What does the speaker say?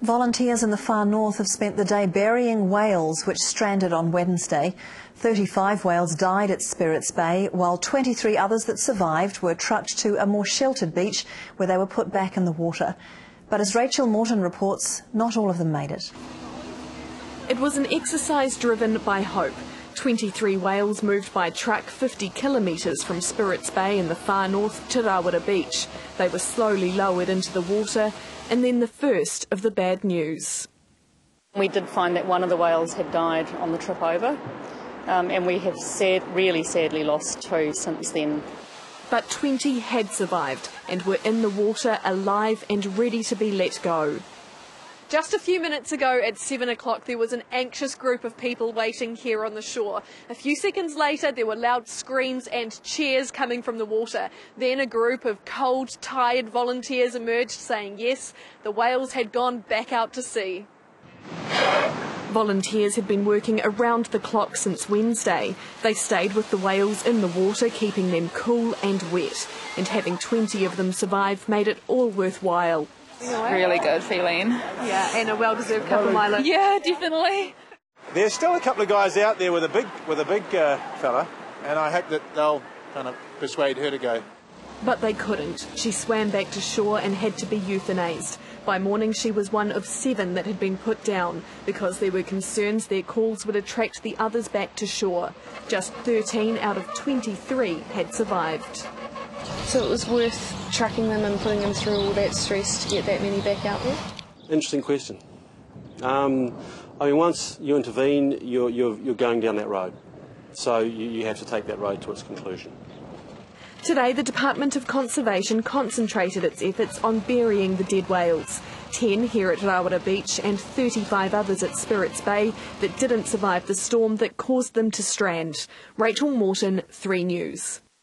Volunteers in the far north have spent the day burying whales which stranded on Wednesday. 35 whales died at Spirits Bay, while 23 others that survived were trucked to a more sheltered beach where they were put back in the water. But as Rachel Morton reports, not all of them made it. It was an exercise driven by hope. 23 whales moved by truck 50 kilometres from Spirits Bay in the far north to Rarawa Beach. They were slowly lowered into the water, and then the first of the bad news. We did find that one of the whales had died on the trip over, and we have really sadly lost 2 since then. But 20 had survived and were in the water alive and ready to be let go. Just a few minutes ago at 7 o'clock there was an anxious group of people waiting here on the shore. A few seconds later there were loud screams and cheers coming from the water. Then a group of cold, tired volunteers emerged saying yes, the whales had gone back out to sea. Volunteers had been working around the clock since Wednesday. They stayed with the whales in the water, keeping them cool and wet. And having 20 of them survive made it all worthwhile. Really good feeling. Yeah, and a well-deserved cup of Milo. Yeah, definitely. There's still a couple of guys out there with a big fella, and I hope that they'll kind of persuade her to go. But they couldn't. She swam back to shore and had to be euthanized. By morning she was one of 7 that had been put down because there were concerns their calls would attract the others back to shore. Just 13 out of 23 had survived. So it was worth tracking them and putting them through all that stress to get that many back out there? Interesting question. I mean, once you intervene, you're going down that road. So you have to take that road to its conclusion. Today, the Department of Conservation concentrated its efforts on burying the dead whales. 10 here at Rarawa Beach and 35 others at Spirits Bay that didn't survive the storm that caused them to strand. Rachel Morton, 3 News.